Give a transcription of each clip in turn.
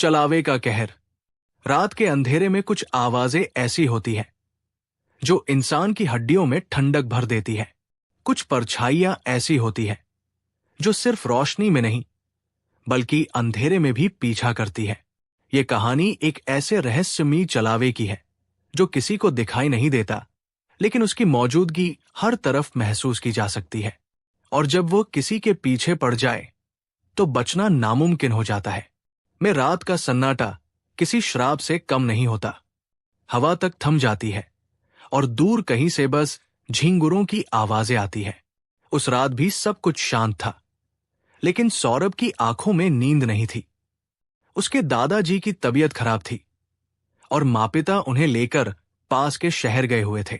चलावे का कहर। रात के अंधेरे में कुछ आवाजें ऐसी होती हैं जो इंसान की हड्डियों में ठंडक भर देती है। कुछ परछाइयां ऐसी होती हैं जो सिर्फ रोशनी में नहीं बल्कि अंधेरे में भी पीछा करती है। ये कहानी एक ऐसे रहस्यमयी चलावे की है जो किसी को दिखाई नहीं देता, लेकिन उसकी मौजूदगी हर तरफ महसूस की जा सकती है। और जब वो किसी के पीछे पड़ जाए तो बचना नामुमकिन हो जाता है। में रात का सन्नाटा किसी श्राप से कम नहीं होता। हवा तक थम जाती है और दूर कहीं से बस झींगुरों की आवाजें आती है। उस रात भी सब कुछ शांत था, लेकिन सौरभ की आंखों में नींद नहीं थी। उसके दादाजी की तबीयत खराब थी और माँ-पिता उन्हें लेकर पास के शहर गए हुए थे।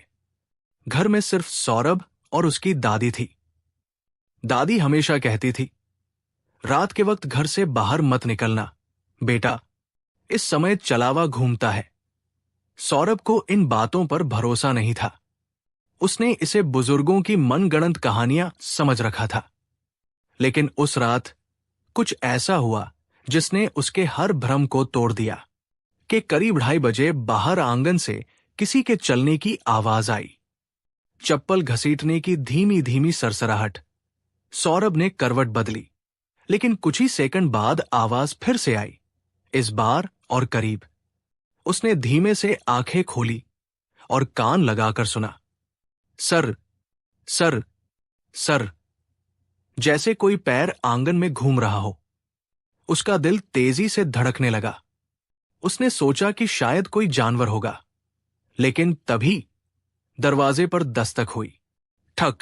घर में सिर्फ सौरभ और उसकी दादी थी। दादी हमेशा कहती थी, रात के वक्त घर से बाहर मत निकलना बेटा, इस समय चलावा घूमता है। सौरभ को इन बातों पर भरोसा नहीं था। उसने इसे बुजुर्गों की मनगढ़ंत कहानियां समझ रखा था। लेकिन उस रात कुछ ऐसा हुआ जिसने उसके हर भ्रम को तोड़ दिया। कि करीब 2:30 बजे बाहर आंगन से किसी के चलने की आवाज आई। चप्पल घसीटने की धीमी धीमी सरसराहट। सौरभ ने करवट बदली, लेकिन कुछ ही सेकंड बाद आवाज फिर से आई, इस बार और करीब। उसने धीमे से आंखें खोली और कान लगाकर सुना, सर सर सर, जैसे कोई पैर आंगन में घूम रहा हो। उसका दिल तेजी से धड़कने लगा। उसने सोचा कि शायद कोई जानवर होगा, लेकिन तभी दरवाजे पर दस्तक हुई। ठक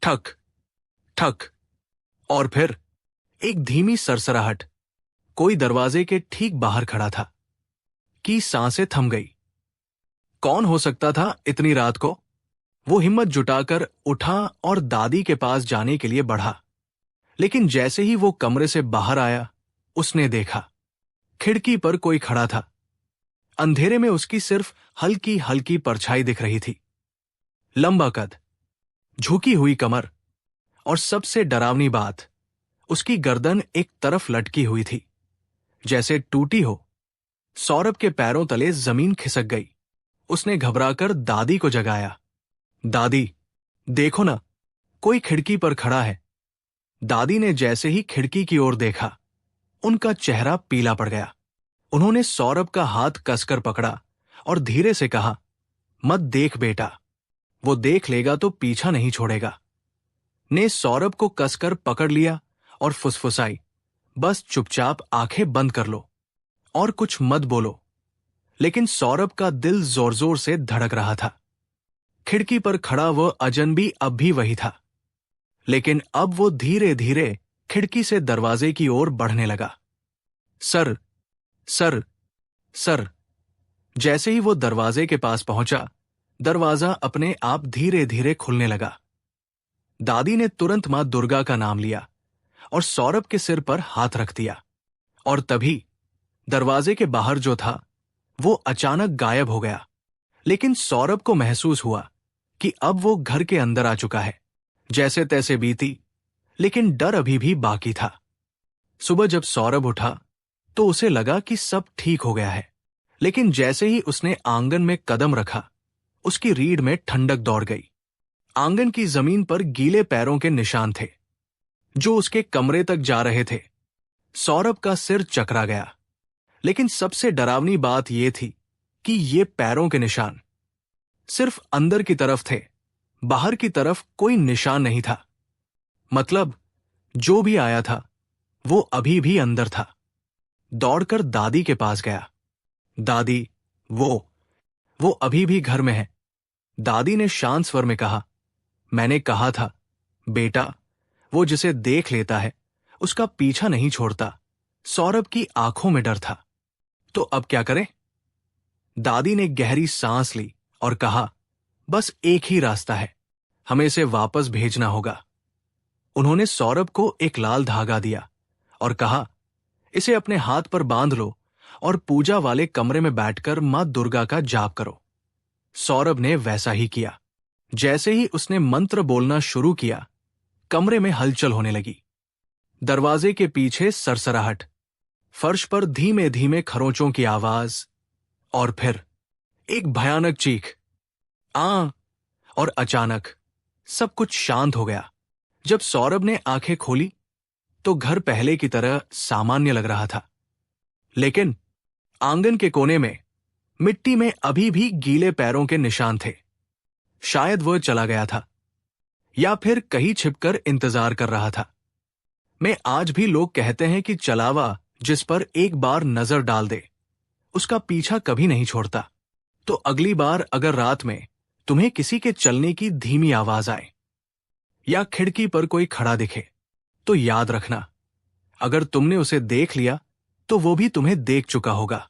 ठक ठक, और फिर एक धीमी सरसराहट। कोई दरवाजे के ठीक बाहर खड़ा था। की सांसें थम गई। कौन हो सकता था इतनी रात को? वो हिम्मत जुटाकर उठा और दादी के पास जाने के लिए बढ़ा। लेकिन जैसे ही वो कमरे से बाहर आया, उसने देखा खिड़की पर कोई खड़ा था। अंधेरे में उसकी सिर्फ हल्की हल्की परछाई दिख रही थी। लंबा कद, झुकी हुई कमर और सबसे डरावनी बात, उसकी गर्दन एक तरफ लटकी हुई थी, जैसे टूटी हो। सौरभ के पैरों तले जमीन खिसक गई। उसने घबराकर दादी को जगाया। दादी, देखो ना, कोई खिड़की पर खड़ा है। दादी ने जैसे ही खिड़की की ओर देखा, उनका चेहरा पीला पड़ गया। उन्होंने सौरभ का हाथ कसकर पकड़ा और धीरे से कहा, मत देख बेटा, वो देख लेगा तो पीछा नहीं छोड़ेगा। ने सौरभ को कसकर पकड़ लिया और फुसफुसाई, बस चुपचाप आंखें बंद कर लो और कुछ मत बोलो। लेकिन सौरभ का दिल जोर जोर से धड़क रहा था। खिड़की पर खड़ा वो अजनबी अब भी वही था, लेकिन अब वो धीरे धीरे खिड़की से दरवाजे की ओर बढ़ने लगा। सर सर सर, जैसे ही वो दरवाजे के पास पहुंचा, दरवाजा अपने आप धीरे धीरे खुलने लगा। दादी ने तुरंत मां दुर्गा का नाम लिया और सौरभ के सिर पर हाथ रख दिया। और तभी दरवाजे के बाहर जो था वो अचानक गायब हो गया। लेकिन सौरभ को महसूस हुआ कि अब वो घर के अंदर आ चुका है। जैसे तैसे बीती, लेकिन डर अभी भी बाकी था। सुबह जब सौरभ उठा तो उसे लगा कि सब ठीक हो गया है, लेकिन जैसे ही उसने आंगन में कदम रखा, उसकी रीढ़ में ठंडक दौड़ गई। आंगन की जमीन पर गीले पैरों के निशान थे जो उसके कमरे तक जा रहे थे। सौरभ का सिर चकरा गया, लेकिन सबसे डरावनी बात यह थी कि ये पैरों के निशान सिर्फ अंदर की तरफ थे, बाहर की तरफ कोई निशान नहीं था। मतलब जो भी आया था वो अभी भी अंदर था। दौड़कर दादी के पास गया। दादी, वो अभी भी घर में है। दादी ने शांत स्वर में कहा, मैंने कहा था बेटा, वो जिसे देख लेता है उसका पीछा नहीं छोड़ता। सौरभ की आंखों में डर था। तो अब क्या करें? दादी ने गहरी सांस ली और कहा, बस एक ही रास्ता है, हमें इसे वापस भेजना होगा। उन्होंने सौरभ को एक लाल धागा दिया और कहा, इसे अपने हाथ पर बांध लो और पूजा वाले कमरे में बैठकर मां दुर्गा का जाप करो। सौरभ ने वैसा ही किया। जैसे ही उसने मंत्र बोलना शुरू किया, कमरे में हलचल होने लगी। दरवाजे के पीछे सरसराहट, फर्श पर धीमे धीमे खरोंचों की आवाज, और फिर एक भयानक चीख। और अचानक सब कुछ शांत हो गया। जब सौरभ ने आंखें खोली तो घर पहले की तरह सामान्य लग रहा था, लेकिन आंगन के कोने में मिट्टी में अभी भी गीले पैरों के निशान थे। शायद वह चला गया था या फिर कहीं छिपकर इंतजार कर रहा था। मैं आज भी लोग कहते हैं कि चलावा जिस पर एक बार नजर डाल दे उसका पीछा कभी नहीं छोड़ता। तो अगली बार अगर रात में तुम्हें किसी के चलने की धीमी आवाज आए या खिड़की पर कोई खड़ा दिखे तो याद रखना, अगर तुमने उसे देख लिया तो वो भी तुम्हें देख चुका होगा।